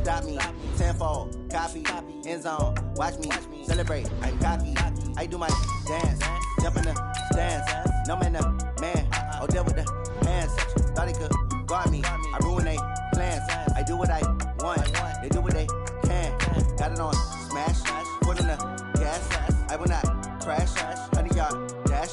stop me. Tenfold, copy, end zone, watch me celebrate. I'm cocky, I do my dance, jump in the stands. No man, man, oh deal with the hands. Thought he could guard me, I ruin they plans. I do what I want, they do what they can. Got it on smash, put in the gas. I will not crash. 100-yard dash,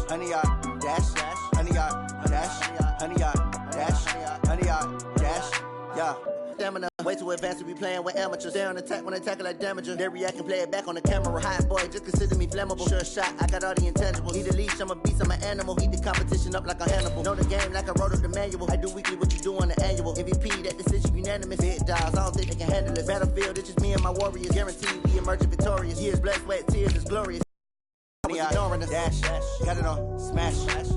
100-yard dash, 100-yard dash, 100-yard dash, 100-yard dash. Yeah. Stamina, way too advanced to be playing with amateurs. Stay on attack when I tackle like damager. They react and play it back on the camera. Hot boy, just consider me flammable. Sure shot, I got all the intangibles. Need a leash, I'm a beast, I'm an animal. Eat the competition up like a Hannibal. Know the game like I wrote up the manual. I do weekly what you do on the annual. MVP, that decision unanimous. Big dogs, I don't think they can handle it. Battlefield, it's just me and my warriors. Guaranteed we emerging victorious. Years, blood, sweat, tears, it's glorious. Ignoring the dash, got it on smash,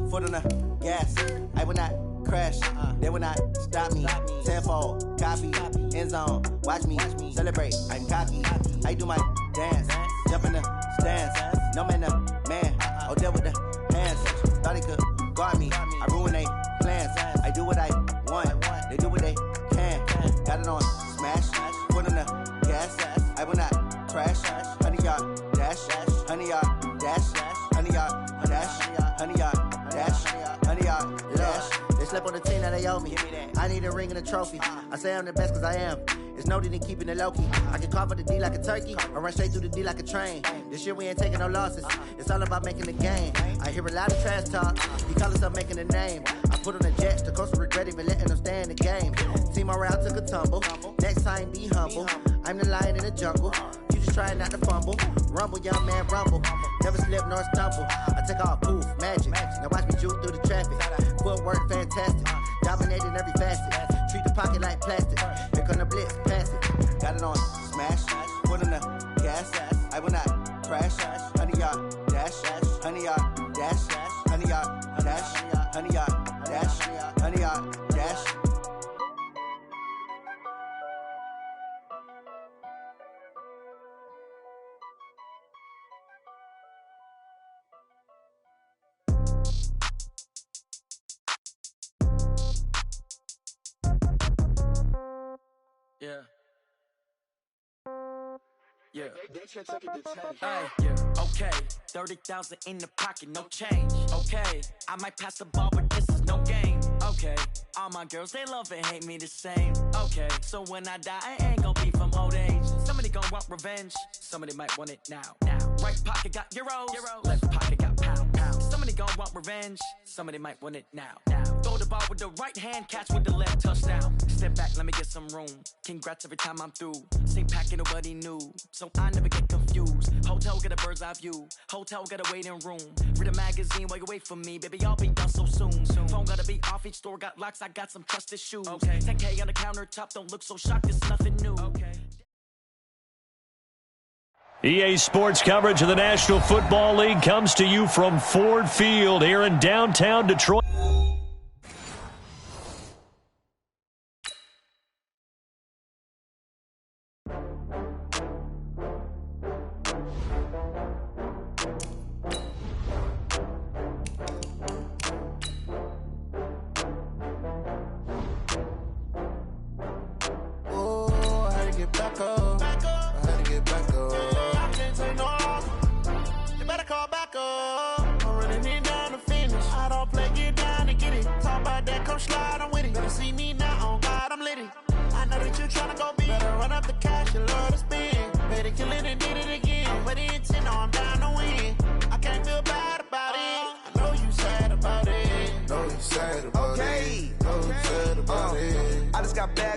foot on the gas. I will not crash, they will not stop me. Tenfold, copy, end zone, watch me celebrate. I'm cocky, I do my dance, jump in the stands. No man, man, oh deal with the hands. Thought he could guard me, I ruin they plans. I do what I want, they do what they can. Got it on smash, foot on the gas. I will not crash, 100-yard dash, 100-yard dash, 100-yard dash, 100-yard dash, 100-yard dash. They slept on the team that they owe me. I need a ring and a trophy. I say I'm the best cause I am. It's noted in keeping it low-key. I can carve up the D like a turkey or run straight through the D like a train. This year we ain't taking no losses. It's all about making the game. I hear a lot of trash talk. He call himself making a name. I put on the Jets. The coach will regret even letting them stay in the game. Team morale took a tumble. Next time be humble. I'm the lion in the jungle. You just trying not to fumble. Rumble, young man, rumble. Never slip nor stumble. I take off, poof, magic. Now watch me juke through the traffic. Footwork fantastic. Dominating every facet. Treat the pocket like plastic. Here come the blitz, pass it. Got it on smash. Put in the gas. I will not crash. 100-yard dash. 100-yard dash. 100-yard dash. 100-yard dash. 100-yard dash. Yeah. Yeah. Yeah. Okay. 30,000 in the pocket, no change. Okay. I might pass the ball, but this is no game. Okay. All my girls, they love and hate me the same. Okay. So when I die, I ain't gonna be from old age. Somebody gonna want revenge. Somebody might want it now. Right pocket got euros. Left pocket got pound. Somebody gonna want revenge. Somebody might want it now. Throw the ball with the right hand, catch with the left, touchdown. Step back, let me get some room. Congrats every time I'm through. Same packet, nobody knew, so I never get confused. Hotel get a bird's eye view. Hotel got a waiting room. Read a magazine while you wait for me, baby. I'll be done so soon. Phone gotta be off. Each store got locks. I got some trusted shoes. Okay. 10K on the countertop. Don't look so shocked. It's nothing new. Okay. EA Sports coverage of the National Football League comes to you from Ford Field here in downtown Detroit.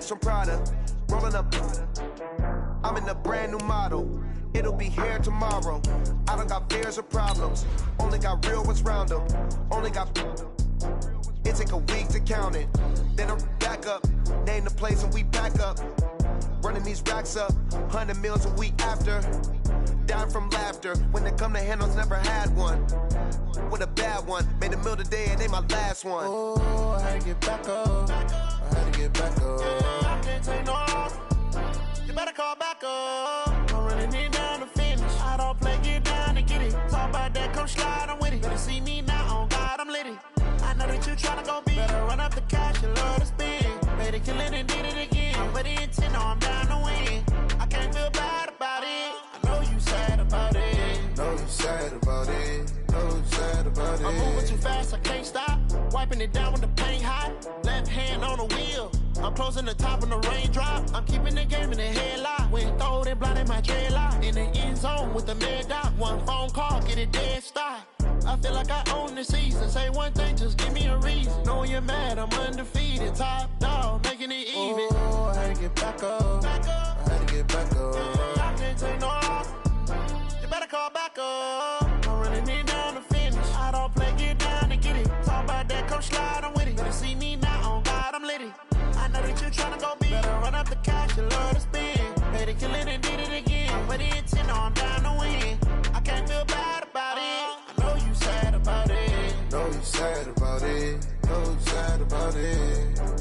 From Prada, rolling up. I'm in a brand new model. It'll be here tomorrow. I don't got fears or problems. Only got real ones round them. Only got. It take a week to count it. Then I'm back up. Name the place and we back up. Running these racks up. 100 meals a week after. Down from laughter. When they come to handles, never had one. With a bad one. Made a meal today and they my last one. Oh, I had to get back up. I had to get back up. I can't take no loss. You better call back up. I'm running it down to finish. I don't play, get down to get it. Talk about that, come slide, I'm with it. Better see me now, on God, I'm litty. I know that you tryna go big. Better run up the cash, you love to spin. Better kill it and did it again. I'm with the intent, no, I'm down, no keeping it down when the paint hot. Left hand on the wheel. I'm closing the top when the raindrop. I'm keeping the game in the headlock. When throw it blind in my dreadlock. In the end zone with the mad dot. One phone call, get it dead stop. I feel like I own the season. Say one thing, just give me a reason. Knowing you're mad, I'm undefeated. Top dog, making it even. Oh, I had to get back up. I had to get back up. I can't take no off. You better call back up. I'm running it down to finish. I don't play, get down to get it. Talk about that, come slide, I'm with it. Better see me now, on God, I'm litty. I know that you tryna go big. Better run up the cash, you love to spend. Pay to kill it and did it again. But the intent, I'm down to win. I can't feel bad about it. I know you sad about it. Know you sad about it. Know you sad about it.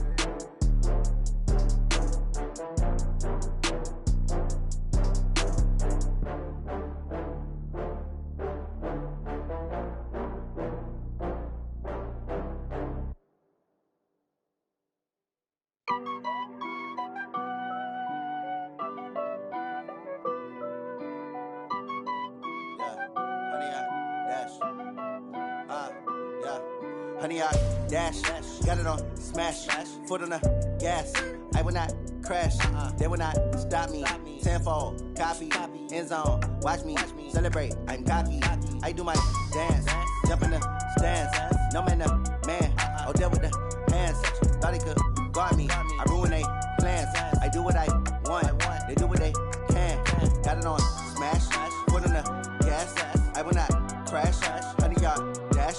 Honey, I dash, got it on smash, foot on the gas. I will not crash, they will not stop me. Tenfold, copy, end zone, watch me celebrate. I'm cocky, I do my dance, jump in the stands. No man, man, oh, deal with the hands. Thought he could guard me, I ruin they plans. I do what I want, they do what they can. Got it on smash, foot on the gas. I will not crash, honey, y'all dash,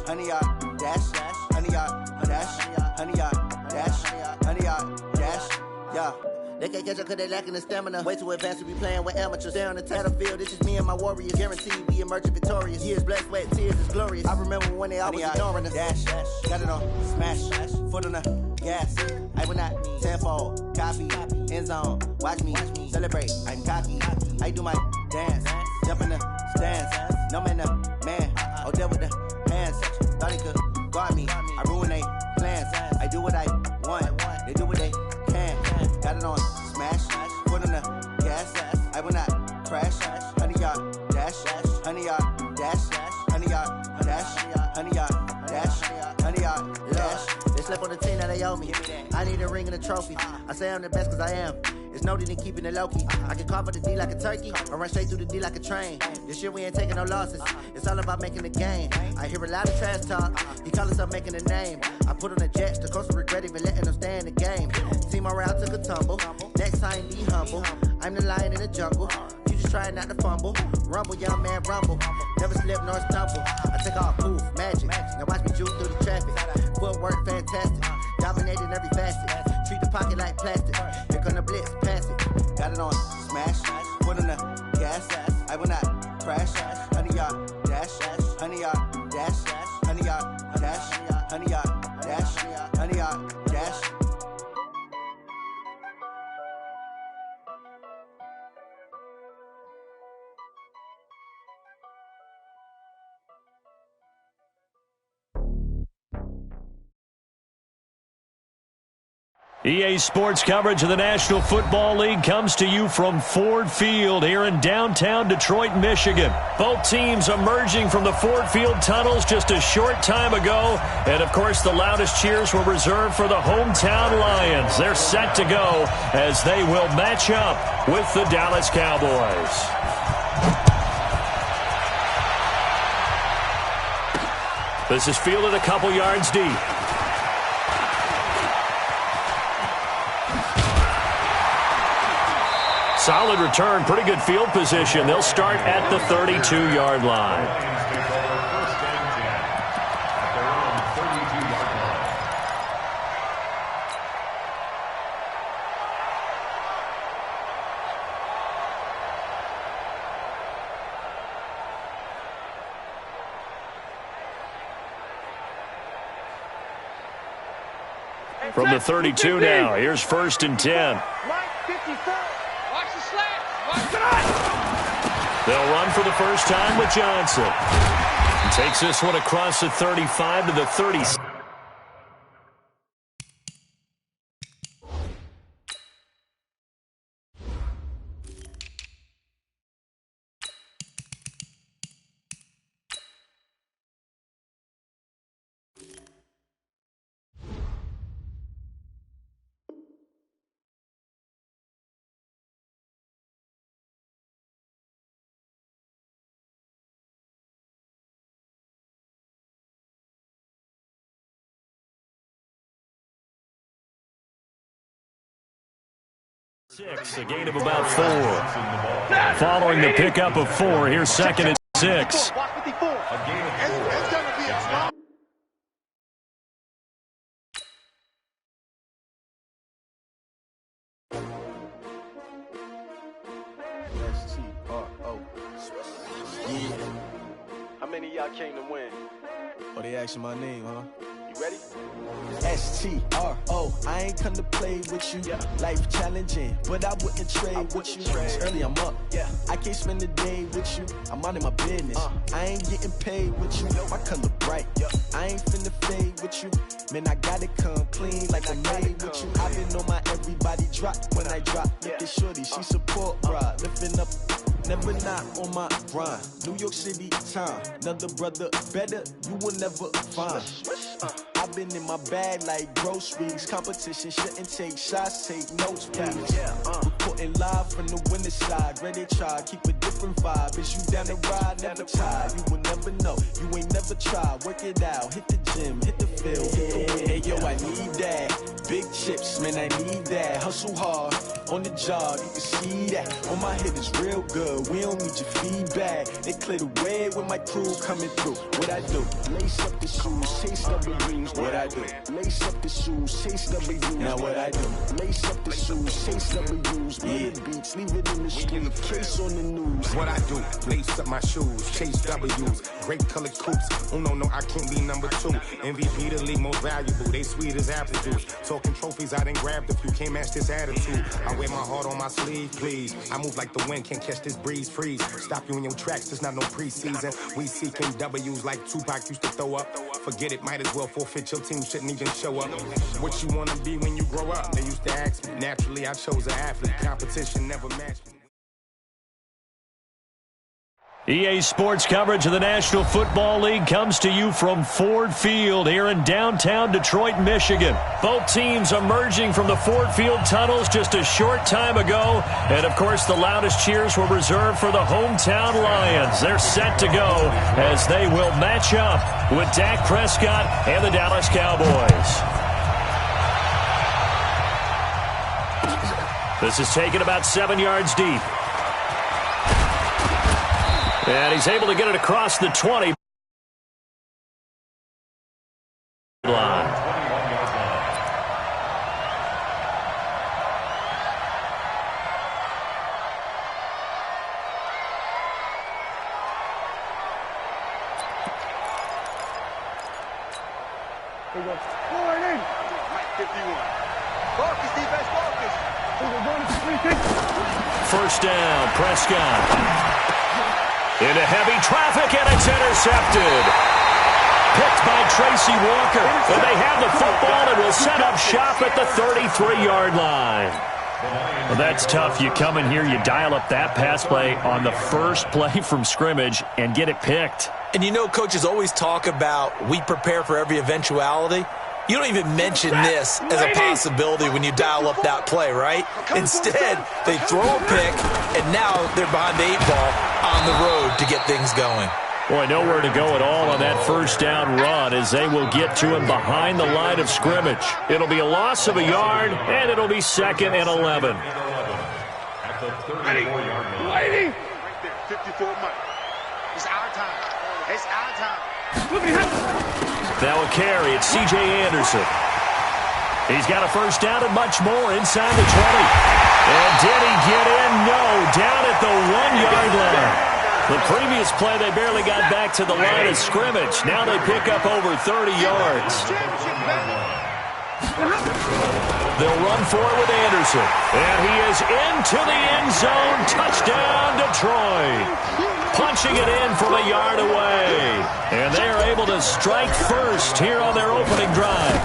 honey, y'all dash, honey, y'all dash, honey, y'all dash, honey, y'all dash, yeah. They can't catch up cause they lacking the stamina. Way too advanced to be playing with amateurs. Stay on the battlefield, this is me and my warriors. Guaranteed we emerging victorious. Years, blood, sweat, tears is glorious. I remember when they always ignoring us. Dash, got it on smash, foot on the gas. I will not tenfold, copy, end zone, watch me celebrate. I'm cocky, I do my dance, jump in the stands. No man, man, oh, deal with the hands. Thought he could guard me, I ruin they plans. I do what I want, they do what they can. Got it on smash, foot on the gas. I will not crash, honey, y'all dash, honey, y'all dash, honey, y'all dash, honey, y'all dash, honey, y'all dash. They slept on the team that they owe me. I need a ring and a trophy. I say I'm the best cause I am. It's noted in keeping it low-key. I can carve up the D like a turkey, or run straight through the D like a train. This year we ain't taking no losses. It's all about making the game. I hear a lot of trash talk. He call himself making a name. I put on the jets, the coach will regret even letting them stay in the game. Team morale took a tumble. Next time be humble. I'm the lion in the jungle. You just trying not to fumble. Rumble, young man, rumble. Never slip nor stumble. I take off, poof, magic. Now watch me juke through the traffic. Footwork fantastic. Dominating every facet. Treat the pocket like plastic. Here come the blitz, pass it. Got it on smash, foot on the gas. I will not crash. Honey, y'all dash, honey, y'all dash, honey, y'all dash, honey, y'all dash, honey, y'all dash. EA Sports coverage of the National Football League comes to you from Ford Field here in downtown Detroit, Michigan. Both teams emerging from the Ford Field tunnels just a short time ago. And, of course, the loudest cheers were reserved for the hometown Lions. They're set to go as they will match up with the Dallas Cowboys. This is fielded a couple yards deep. Solid return, pretty good field position. They'll start at the 32-yard line. From the 32 now, here's 1st and 10. They'll run for the first time with Johnson. He takes this one across the 35 to the 30. 6, a gain of about 4. Following the pickup of 4, here's 2nd and 6. How many of y'all came to win? Oh, they asking my name, huh? You ready? STRO, I ain't come to play with you. Life challenging, but I wouldn't trade with you. It's early, I'm up. I can't spend the day with you. I'm out of my business. I ain't getting paid with you. My color bright. I ain't finna fade with you. Man, I gotta come clean like I'm made with you. I've been on my everybody drop when I drop. Look at shorty, she support ride. Lifting up, never not on my grind. New York City time, another brother better, you will never find. I've been in my bag like groceries. Competition shouldn't take shots, take notes, please. Reporting live from the winter side. Ready to try, keep a different vibe. Is you down the ride, never tired. You will never know, you ain't never tried. Work it out, hit the gym, hit the field, hit the wind. Hey yo, I need that. Big chips, man, I need that. Hustle hard, on the job, you can see that. On my head is real good, we don't need your feedback. They clear the way with my crew coming through. What I do? Lace up the shoes, chase W's. What I do? Lace up the shoes, chase W's. Now what I do? Lace up the shoes, chase W's. Play the beats, leave it in the street, case on the news. What I do? Lace up my shoes, chase W's. Great colored coops. Oh no, I can't be number 2. MVP the league most valuable. They sweet as apple juice. Talking trophies, I didn't grab the few. Can't match this attitude. I wear my heart on my sleeve, please. I move like the wind, can't catch this breeze, freeze. Stop you in your tracks, there's not no preseason. We seeking W's like Tupac used to throw up. Forget it, might as well forfeit, your team shouldn't even show up. What you wanna be when you grow up? They used to ask me. Naturally, I chose an athlete. Competition never matched me. EA Sports coverage of the National Football League comes to you from Ford Field here in downtown Detroit, Michigan. Both teams emerging from the Ford Field tunnels just a short time ago. And, of course, the loudest cheers were reserved for the hometown Lions. They're set to go as they will match up with Dak Prescott and the Dallas Cowboys. This is taken about 7 yards deep. And he's able to get it across the 20 line. First down, Prescott. Into heavy traffic, and it's intercepted. Picked by Tracy Walker. And they have the football and will set up shop at the 33-yard line. Well, that's tough. You come in here, you dial up that pass play on the first play from scrimmage and get it picked. And you know, coaches always talk about we prepare for every eventuality. You don't even mention this as a possibility when you dial up that play, right? Instead, they throw a pick, and now they're behind the 8 ball on the road to get things going. Boy, nowhere to go at all on that first down run as they will get to him behind the line of scrimmage. It'll be a loss of a yard, and it'll be 2nd and 11. Right there, 54 Mike. It's our time. It's our time. Now a carry, it's C.J. Anderson. He's got a first down and much more inside the 20. And did he get in? No, down at the 1-yard line. The previous play, they barely got back to the line of scrimmage. Now they pick up over 30 yards. They'll run for it with Anderson. And he is into the end zone. Touchdown, Detroit. Punching it in from a yard away. And they are able to strike first here on their opening drive.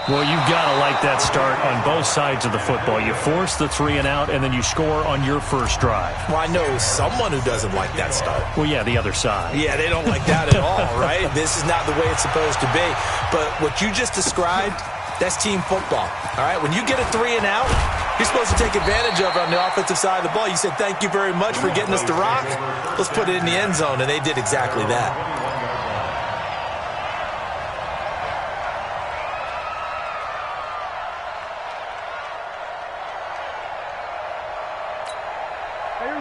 Well, you've got to like that start on both sides of the football. You force the 3 and out, and then you score on your first drive. Well, I know someone who doesn't like that start. Well, yeah, the other side. Yeah, they don't like that at all, right? This is not the way it's supposed to be. But what you just described, that's team football, all right? When you get a 3 and out, you're supposed to take advantage of it on the offensive side of the ball. You said, thank you very much for getting us the rock. Let's put it in the end zone, and they did exactly that.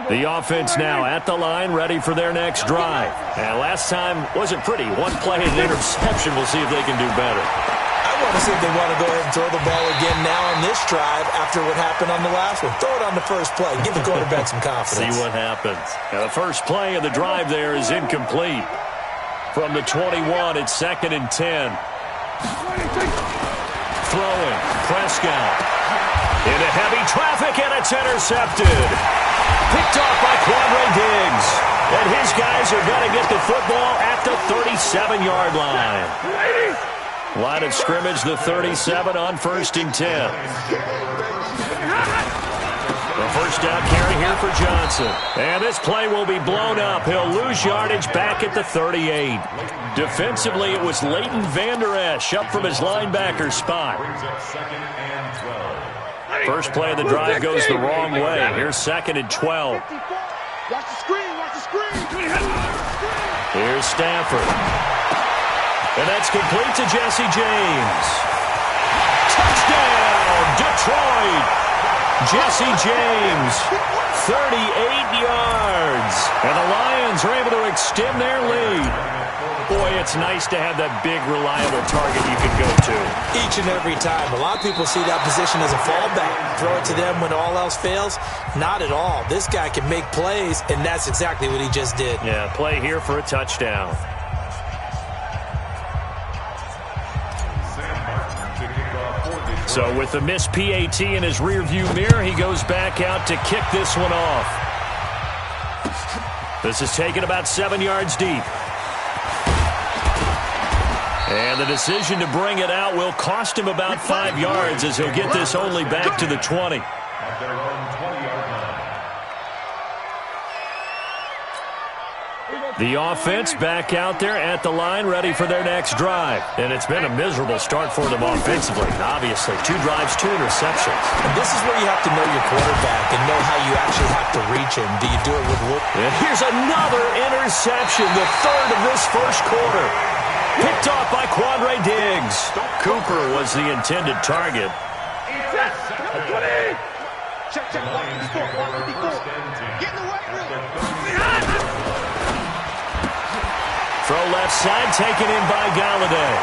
The offense now at the line, ready for their next drive. And last time wasn't pretty. One play and an interception. We'll see if they can do better. I want to see if they want to go ahead and throw the ball again now on this drive after what happened on the last one. Throw it on the first play. Give the quarterback some confidence. See what happens. Now, the first play of the drive there is incomplete. From the 21, it's 2nd and 10. Throwing, Prescott. Into heavy traffic, and it's intercepted. Picked off by Quandre Diggs. And his guys are going to get the football at the 37-yard line. Line of scrimmage, the 37 on 1st and 10. The first down carry here for Johnson. And this play will be blown up. He'll lose yardage back at the 38. Defensively, it was Leighton Vander Esch up from his linebacker spot. First play of the drive goes the wrong way. Here's 2nd and 12. Watch the screen, watch the screen. Here's Stafford. And that's complete to Jesse James. Touchdown, Detroit. Jesse James, 38 yards. And the Lions are able to extend their lead. Boy, it's nice to have that big, reliable target you can go to. Each and every time. A lot of people see that position as a fallback. Throw it to them when all else fails. Not at all. This guy can make plays, and that's exactly what he just did. Yeah, play here for a touchdown. So with the missed PAT in his rearview mirror, he goes back out to kick this one off. This is taken about 7 yards deep. And the decision to bring it out will cost him about 5 yards as he'll get this only back to the 20. The offense back out there at the line, ready for their next drive. And it's been a miserable start for them offensively. Obviously, 2 drives, 2 interceptions. And this is where you have to know your quarterback and know how you actually have to reach him. Do you do it with whoop? And here's another interception, the 3rd of this first quarter. Picked off by Quandre Diggs. Cooper was the intended target. Throw left side, taken in by Galladay.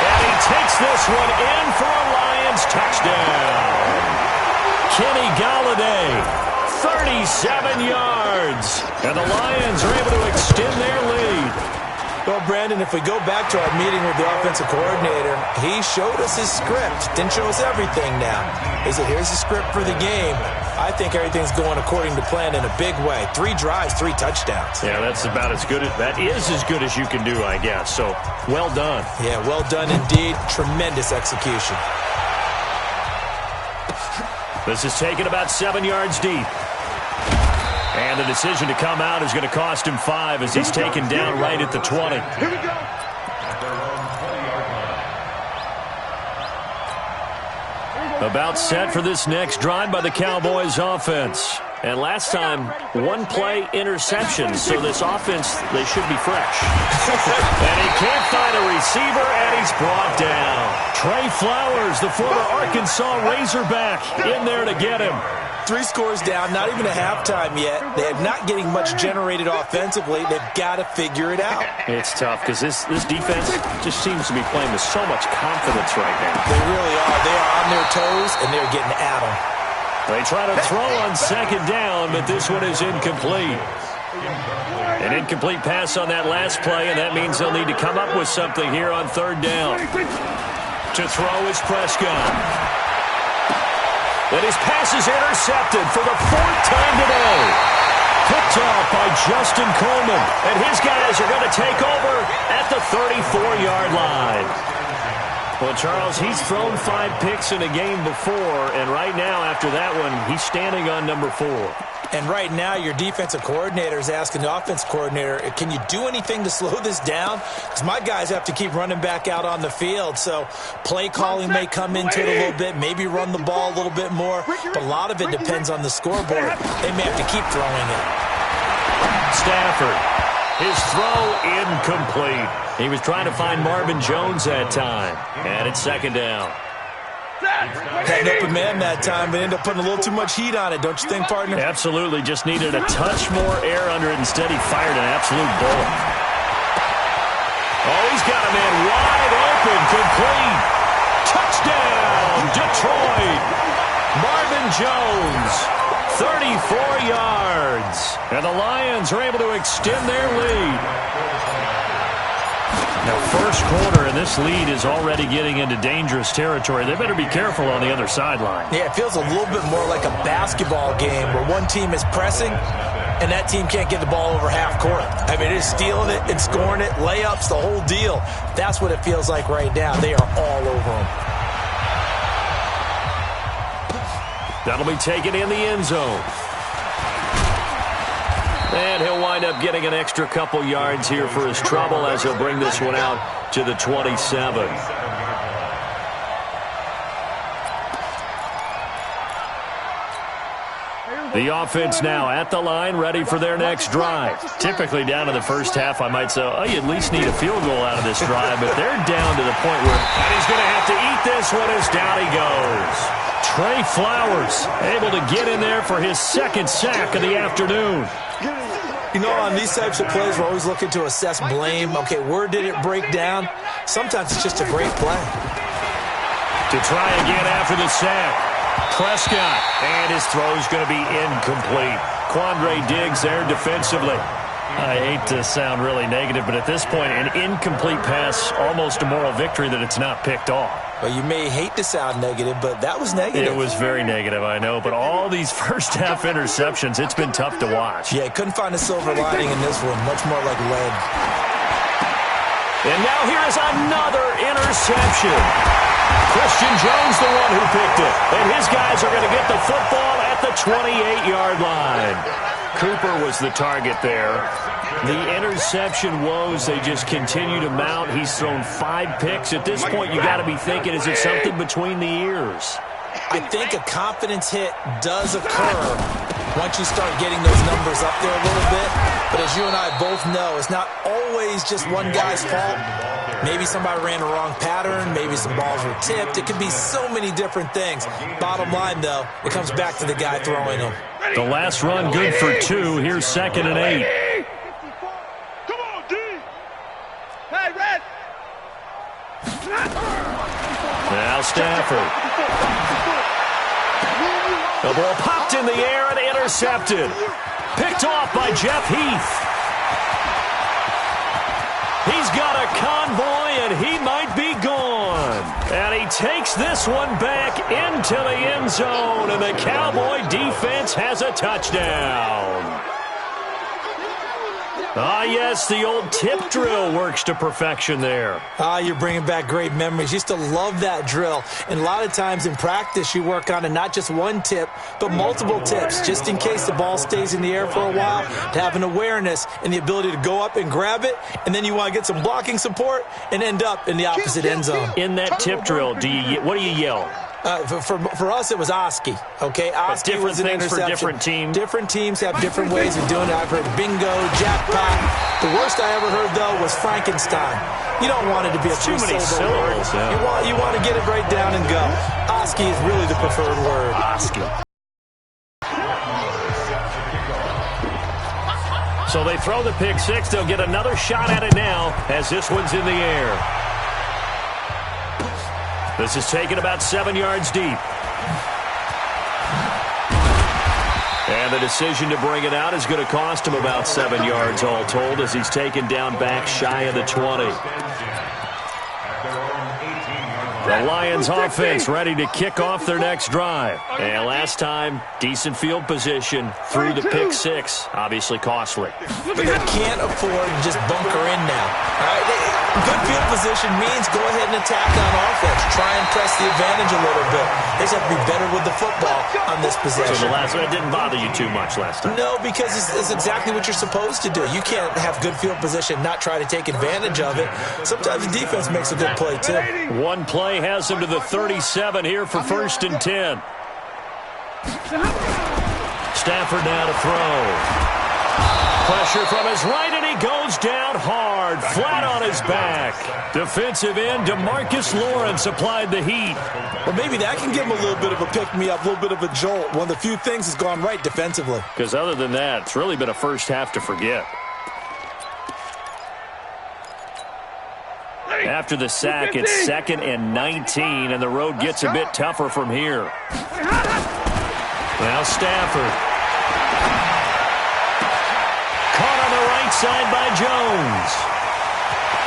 And he takes this one in for a Lions touchdown. Kenny Galladay, 37 yards. And the Lions are able to extend their lead. Well, Brandon, if we go back to our meeting with the offensive coordinator, he showed us his script. Didn't show us everything now. He said, here's the script for the game. I think everything's going according to plan in a big way. 3 drives, 3 touchdowns. Yeah, that's about as good. That is as good as you can do, I guess. So, well done. Yeah, well done indeed. Tremendous execution. This is taken about 7 yards deep. And the decision to come out is going to cost him 5 as he's taken down right at the 20. Here we go. About set for this next drive by the Cowboys offense. And last time, 1 play interception, so this offense, they should be fresh. And he can't find a receiver, and he's brought down. Trey Flowers, the former Arkansas Razorback, in there to get him. 3 scores down, not even a halftime yet. They're not getting much generated offensively. They've got to figure it out. It's tough because this defense just seems to be playing with so much confidence right now. They really are. They are on their toes, and they're getting at them. They try to throw on 2nd down, but this one is incomplete. An incomplete pass on that last play, and that means they'll need to come up with something here on 3rd down. To throw is Prescott. And his pass is intercepted for the 4th time today. Picked off by Justin Coleman. And his guys are going to take over at the 34-yard line. Well, Charles, he's thrown 5 picks in a game before, and right now, after that one, he's standing on number 4. And right now, your defensive coordinator is asking the offensive coordinator, can you do anything to slow this down? Because my guys have to keep running back out on the field. So play calling may come into it a little bit, maybe run the ball a little bit more. But a lot of it depends on the scoreboard. They may have to keep throwing it. Stafford, his throw incomplete. He was trying to find Marvin Jones that time. And it's 2nd down. Had an open man that time, but ended up putting a little too much heat on it, don't you think, partner? Absolutely. Just needed a touch more air under it. Instead, he fired an absolute bullet. Oh, he's got a man wide open. Complete. Touchdown, Detroit. Marvin Jones, 34 yards. And the Lions are able to extend their lead. Now, first quarter, and this lead is already getting into dangerous territory. They better be careful on the other sideline. Yeah, it feels a little bit more like a basketball game where one team is pressing and that team can't get the ball over half court. I mean, it is stealing it and scoring it, layups, the whole deal. That's what it feels like right now. They are all over them. That'll be taken in the end zone. And he'll wind up getting an extra couple yards here for his trouble as he'll bring this one out to the 27. The offense now at the line, ready for their next drive. Typically down to the first half, I might say, oh, you at least need a field goal out of this drive, but they're down to the point where, and he's going to have to eat this one as down he goes. Trey Flowers able to get in there for his second sack of the afternoon. You know, on these types of plays, we're always looking to assess blame. Okay, where did it break down? Sometimes it's just a great play. To try again after the sack. Prescott, and his throw's going to be incomplete. Quandre Diggs there defensively. I hate to sound really negative, but at this point, an incomplete pass, almost a moral victory that it's not picked off. Well, you may hate to sound negative, but that was negative. It was very negative, I know, but all these first-half interceptions, it's been tough to watch. Yeah, couldn't find a silver lining in this one, much more like lead. And now here is another interception. Christian Jones, the one who picked it. And his guys are going to get the football at the 28-yard line. Cooper was the target there. The interception woes, they just continue to mount. He's thrown 5 picks. At this point, you got to be thinking, is it something between the ears? I think a confidence hit does occur once you start getting those numbers up there a little bit. But as you and I both know, it's not always just one guy's fault. Maybe somebody ran the wrong pattern. Maybe some balls were tipped. It could be so many different things. Bottom line, though, it comes back to the guy throwing them. The last run good for 2. Here's 2nd and 8. Come on, D. Hey, Red. Now Stafford. The ball popped in the air and intercepted. Picked off by Jeff Heath. He's got a convoy, and he might be gone. And he takes this one back into the end zone, and the Cowboy defense has a touchdown. Ah, yes, the old tip drill works to perfection there. Ah, you're bringing back great memories. Used to love that drill. And a lot of times in practice, you work on it, not just one tip, but multiple tips, just in case the ball stays in the air for a while, to have an awareness and the ability to go up and grab it, and then you want to get some blocking support and end up in the opposite end zone. In that tip drill, what do you yell? For us, it was Oski. Okay, Oski was an interception. For different teams. Different teams have different ways of doing it. I've heard bingo, jackpot. The worst I ever heard, though, was Frankenstein. You don't want it to be a too many syllables. Yeah. You want to get it right down and go. Oski is really the preferred word. Oski. So they throw the pick 6. They'll get another shot at it now as this one's in the air. This is taken about 7 yards deep. And the decision to bring it out is going to cost him about 7 yards all told as he's taken down back shy of the 20. The Lions offense ready to kick off their next drive. And last time, decent field position through the pick 6. Obviously costly. But they can't afford to just bunker in now. All right? Good field position means go ahead and attack on offense. Try and press the advantage a little bit. They just have to be better with the football on this possession. So the last one didn't bother you too much last time? No, because it's exactly what you're supposed to do. You can't have good field position, not try to take advantage of it. Sometimes the defense makes a good play, too. One play has him to the 37 here for 1st and 10. Stafford now to throw. Pressure from his right, and he goes down hard, flat on his back. Defensive end DeMarcus Lawrence applied the heat. Well, maybe that can give him a little bit of a pick-me-up, a little bit of a jolt. One of the few things that's gone right defensively. Because other than that, it's really been a first half to forget. After the sack, it's 2nd and 19, and the road gets a bit tougher from here. Now Stafford. Caught on the right side by Jones.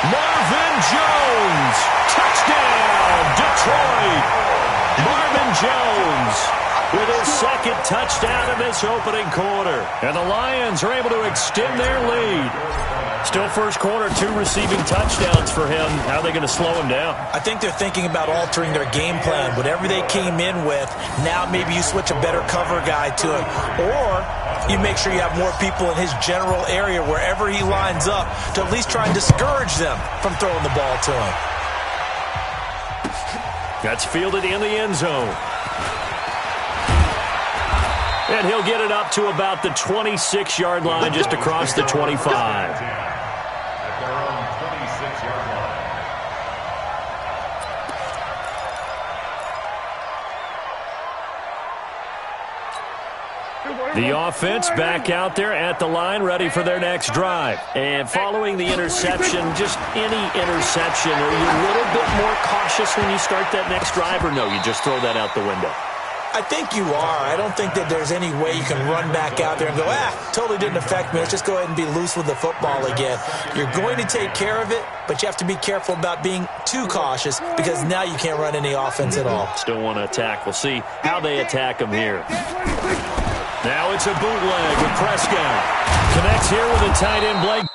Marvin Jones. Touchdown, Detroit. Marvin Jones with his 2nd touchdown of this opening quarter. And the Lions are able to extend their lead. Still first quarter, 2 receiving touchdowns for him. How are they going to slow him down? I think they're thinking about altering their game plan. Whatever they came in with, now maybe you switch a better cover guy to him. Or you make sure you have more people in his general area wherever he lines up to at least try and discourage them from throwing the ball to him. That's fielded in the end zone. And he'll get it up to about the 26-yard line, just across the 25. The offense back out there at the line, ready for their next drive. And following the interception, just any interception, are you a little bit more cautious when you start that next drive, or no, you just throw that out the window? I think you are. I don't think that there's any way you can run back out there and go, totally didn't affect me. Let's just go ahead and be loose with the football again. You're going to take care of it, but you have to be careful about being too cautious because now you can't run any offense at all. Still want to attack. We'll see how they attack him here. Now it's a bootleg with Prescott. Connects here with a tight end, Blake.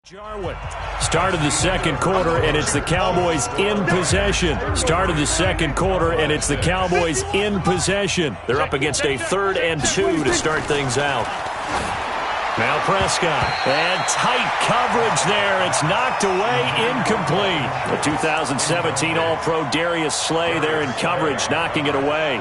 Jarwin. Started the second quarter, and it's the Cowboys in possession. Started the second quarter, and it's the Cowboys in possession. They're up against a 3rd and 2 to start things out. Now Prescott. And tight coverage there. It's knocked away, incomplete. The 2017 All-Pro Darius Slay there in coverage, knocking it away.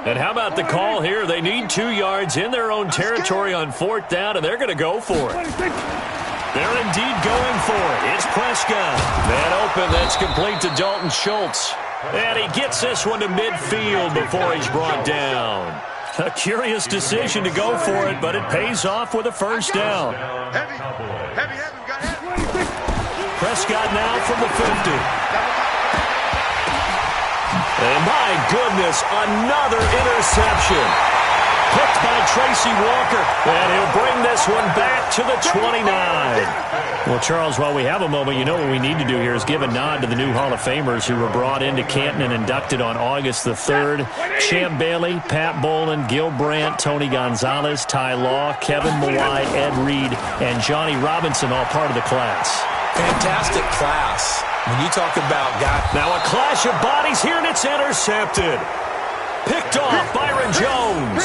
And how about the call here? They need 2 yards in their own territory on 4th down, and they're going to go for it. They're indeed going for it. It's Prescott. Man open, that's complete to Dalton Schultz. And he gets this one to midfield before he's brought down. A curious decision to go for it, but it pays off with a first down. Prescott now from the 50. And my goodness, another interception. Picked by Tracy Walker. And he'll bring this one back to the 29. Well, Charles, while we have a moment, you know what we need to do here is give a nod to the new Hall of Famers who were brought into Canton and inducted on August the 3rd. Champ Bailey, Pat Bolin, Gil Brandt, Tony Gonzalez, Ty Law, Kevin Mawai, Ed Reed, and Johnny Robinson, all part of the class. Fantastic class. When you talk about guys. Now a clash of bodies here, and it's intercepted. Picked off Byron Jones.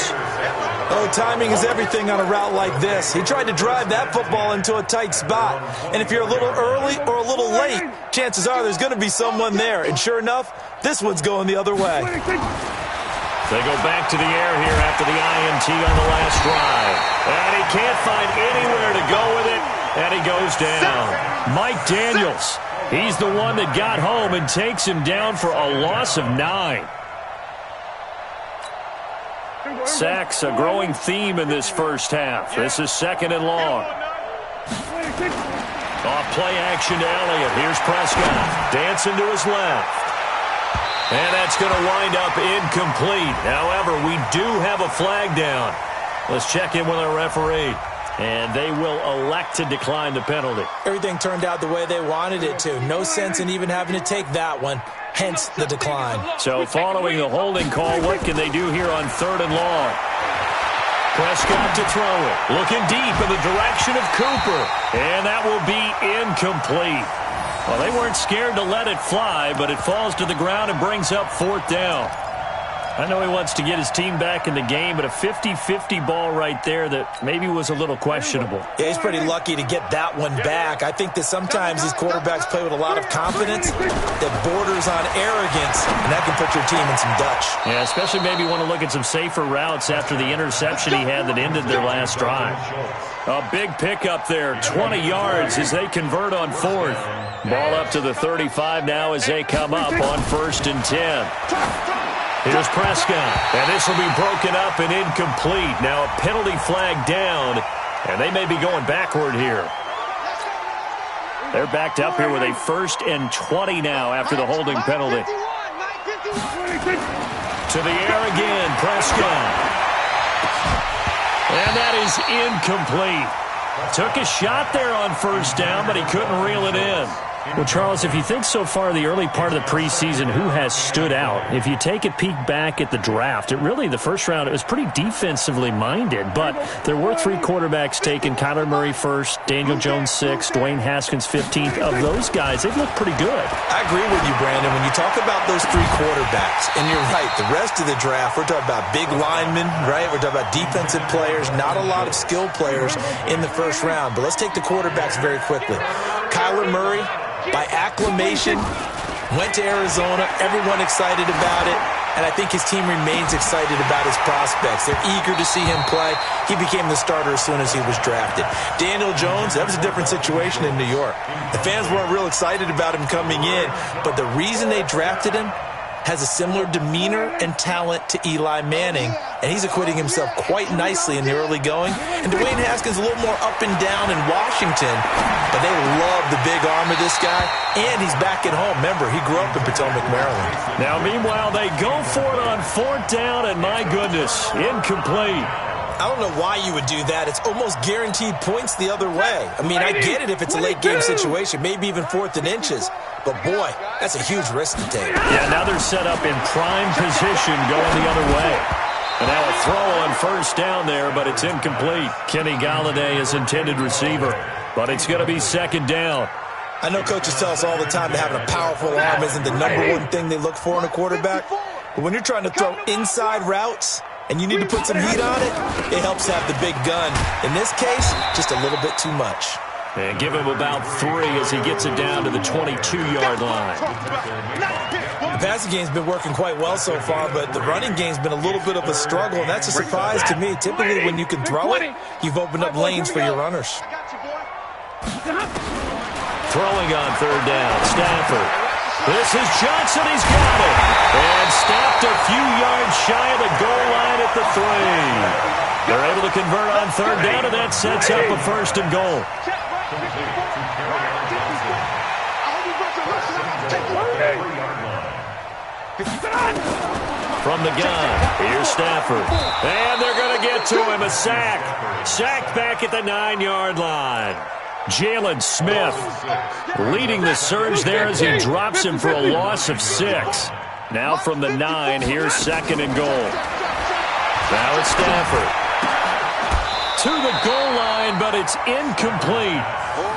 Oh, timing is everything on a route like this. He tried to drive that football into a tight spot. And if you're a little early or a little late, chances are there's going to be someone there. And sure enough, this one's going the other way. They go back to the air here after the INT on the last drive. And he can't find anywhere to go with it. And he goes down. Mike Daniels. He's the one that got home and takes him down for a loss of 9. Sacks, a growing theme in this first half. This is 2nd and long. Off play action to Elliott. Here's Prescott. Dancing to his left. And that's going to wind up incomplete. However, we do have a flag down. Let's check in with our referee. And they will elect to decline the penalty. Everything turned out the way they wanted it to. No sense in even having to take that one, hence the decline. So following the holding call, what can they do here on 3rd and long? Prescott to throw it. Looking deep in the direction of Cooper. And that will be incomplete. Well, they weren't scared to let it fly, but it falls to the ground and brings up 4th down. I know he wants to get his team back in the game, but a 50-50 ball right there that maybe was a little questionable. Yeah, he's pretty lucky to get that one back. I think that sometimes these quarterbacks play with a lot of confidence that borders on arrogance, and that can put your team in some Dutch. Yeah, especially maybe want to look at some safer routes after the interception he had that ended their last drive. A big pickup there, 20 yards as they convert on 4th. Ball up to the 35 now as they come up on 1st and 10. Here's Prescott, and this will be broken up and incomplete. Now a penalty flag down, and they may be going backward here. They're backed up here with a 1st and 20 now after the holding penalty. To the air again, Prescott. And that is incomplete. Took a shot there on 1st down, but he couldn't reel it in. Well, Charles, if you think so far the early part of the preseason, who has stood out? If you take a peek back at the draft, the first round, it was pretty defensively minded, but there were 3 quarterbacks taken. Kyler Murray 1st, Daniel Jones 6th, Dwayne Haskins 15th. Of those guys, they've looked pretty good. I agree with you, Brandon. When you talk about those 3 quarterbacks, and you're right, the rest of the draft, we're talking about big linemen, right? We're talking about defensive players, not a lot of skill players in the first round. But let's take the quarterbacks very quickly. Kyler Murray, by acclamation, went to Arizona. Everyone excited about it. And I think his team remains excited about his prospects. They're eager to see him play. He became the starter as soon as he was drafted. Daniel Jones, that was a different situation in New York. The fans weren't real excited about him coming in, but the reason they drafted him has a similar demeanor and talent to Eli Manning, and he's acquitting himself quite nicely in the early going. And Dwayne Haskins a little more up and down in Washington, but they love the big arm of this guy, and he's back at home. Remember, he grew up in Potomac, Maryland. Now, meanwhile, they go for it on 4th down, and my goodness, incomplete. I don't know why you would do that. It's almost guaranteed points the other way. I mean, I get it if it's a late-game situation, maybe even 4th and inches. But, boy, that's a huge risk to take. Yeah, now they're set up in prime position going the other way. And now a throw on 1st down there, but it's incomplete. Kenny Galladay is intended receiver, but it's going to be 2nd down. I know coaches tell us all the time that having a powerful arm isn't the number one thing they look for in a quarterback. But when you're trying to throw inside routes and you need to put some heat on it, it helps to have the big gun. In this case, just a little bit too much. And give him about 3 as he gets it down to the 22-yard line. The passing game's been working quite well so far, but the running game's been a little bit of a struggle, and that's a surprise to me. Typically, when you can throw it, you've opened up lanes for your runners. Throwing on 3rd down, Stafford. This is Johnson, he's got it. And stopped a few yards shy of the goal line at the 3. They're able to convert on 3rd down, and that sets up a 1st and goal. From the gun, here's Stafford. And they're going to get to him, a sack. Sacked back at the 9-yard line. Jalen Smith leading the surge there as he drops him for a loss of 6. Now from the 9, here's 2nd and goal. Now it's Stafford. To the goal line, but it's incomplete.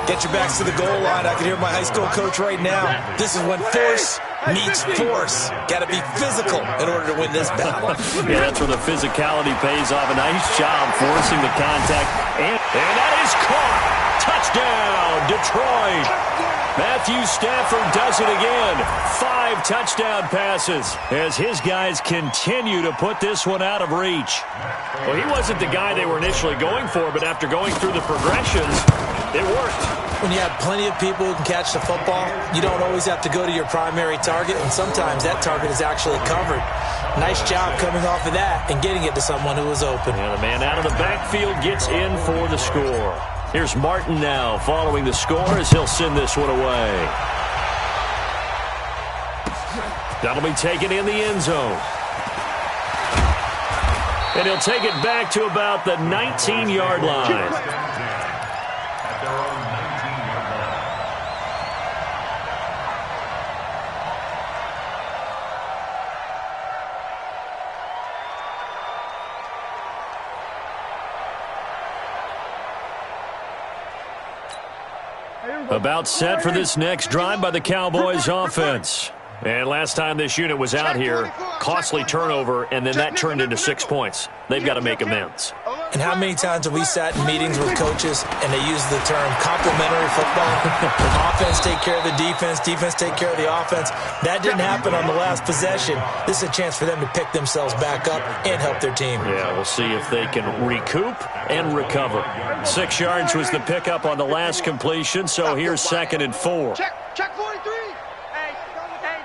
Get your backs to the goal line. I can hear my high school coach right now. This is when force meets force. Got to be physical in order to win this battle. Yeah, that's where the physicality pays off. A nice job forcing the contact. And that is caught. Touchdown, Detroit. Matthew Stafford does it again. 5 touchdown passes as his guys continue to put this one out of reach. Well, he wasn't the guy they were initially going for, but after going through the progressions, it worked. When you have plenty of people who can catch the football, you don't always have to go to your primary target, and sometimes that target is actually covered. Nice job coming off of that and getting it to someone who was open. And the man out of the backfield gets in for the score. Here's Martin now following the score as he'll send this one away. That'll be taken in the end zone. And he'll take it back to about the 19-yard line. About set for this next drive by the Cowboys offense. And last time this unit was out here, costly turnover, and then that turned into 6 points. They've got to make amends. And how many times have we sat in meetings with coaches and they use the term complementary football? Offense take care of the defense, defense take care of the offense. That didn't happen on the last possession. This is a chance for them to pick themselves back up and help their team. Yeah, we'll see if they can recoup and recover. 6 yards was the pickup on the last completion, so here's 2nd and 4. Check 43.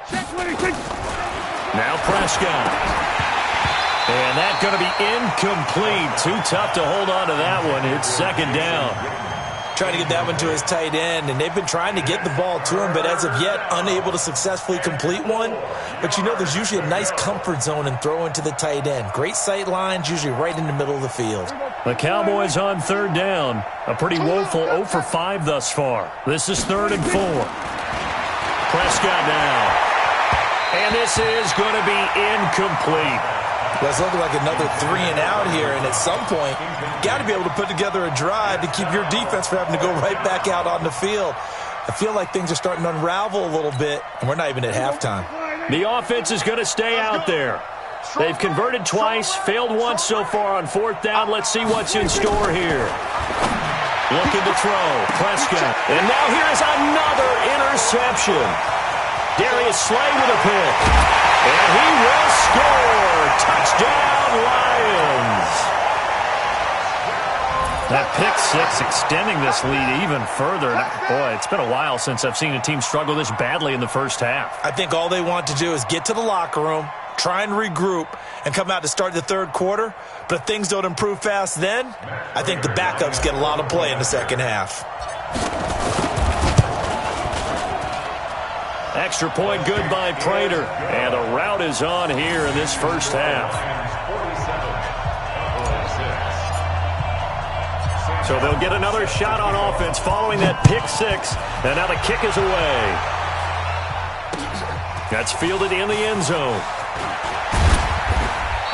Check 46. Now Prescott. And that's going to be incomplete. Too tough to hold on to that one. It's 2nd down. Trying to get that one to his tight end, and they've been trying to get the ball to him, but as of yet, unable to successfully complete one. But you know, there's usually a nice comfort zone in throwing to the tight end. Great sight lines, usually right in the middle of the field. The Cowboys on 3rd down. A pretty woeful 0 for 5 thus far. This is 3rd and 4. Prescott now. And this is going to be incomplete. Well, it's looking like another 3 and out here, and at some point, you got to be able to put together a drive to keep your defense from having to go right back out on the field. I feel like things are starting to unravel a little bit, and we're not even at halftime. The offense is going to stay out there. They've converted twice, failed once so far on 4th down. Let's see what's in store here. Looking to throw, Prescott. And now here is another interception. Darius Slay with a pick. And he will score. Touchdown, Lions. That pick 6 extending this lead even further. Boy, it's been a while since I've seen a team struggle this badly in the first half. I think all they want to do is get to the locker room, try and regroup, and come out to start the 3rd quarter. But if things don't improve fast then, I think the backups get a lot of play in the 2nd half. Extra point good by Prater. And the route is on here in this first half. So they'll get another shot on offense following that pick 6. And now the kick is away. That's fielded in the end zone.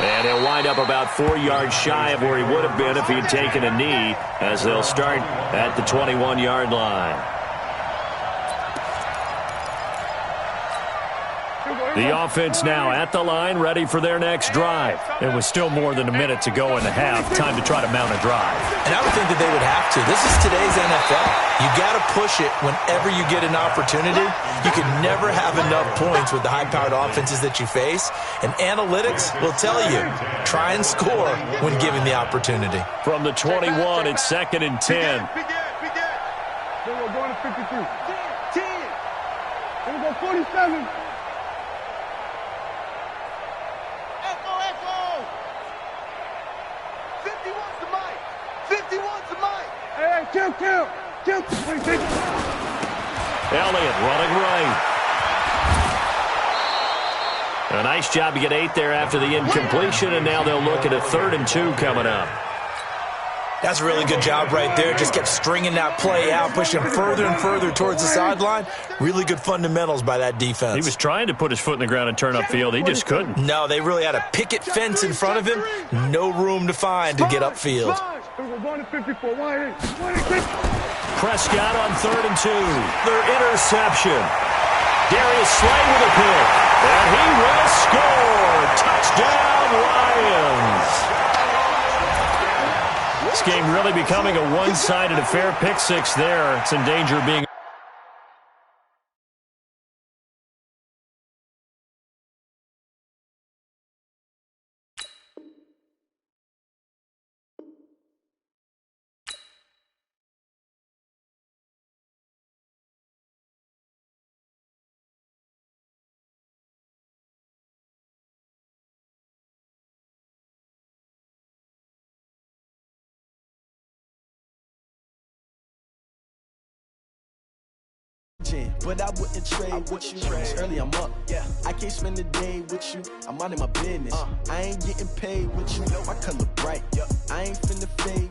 And he'll wind up about 4 yards shy of where he would have been if he had taken a knee, as they'll start at the 21-yard line. The offense now at the line, ready for their next drive. It was still more than a minute to go in the half. Time to try to mount a drive. And I would think that they would have to. This is today's NFL. You got to push it whenever you get an opportunity. You can never have enough points with the high-powered offenses that you face. And analytics will tell you, try and score when given the opportunity. From the 21, it's 2nd and 10. Then we're going to 52. 10. Then we go 47. Kill. Elliott running right. A nice job to get 8 there after the incompletion, and now they'll look at a 3rd and 2 coming up. That's a really good job right there. Just kept stringing that play out, pushing further and further towards the sideline. Really good fundamentals by that defense. He was trying to put his foot in the ground and turn upfield. He just couldn't. No, they really had a picket fence in front of him. No room to find to get upfield. Prescott on 3rd and 2. Their interception. Darius Slay with a pick. And he will score. Touchdown, Lions. This game really becoming a one-sided affair. Pick 6 there. It's in danger of being... But I wouldn't trade with you. Early I'm up. I can't spend the day with you. I'm minding my business. I ain't getting paid with you. My color bright. I ain't finna fade.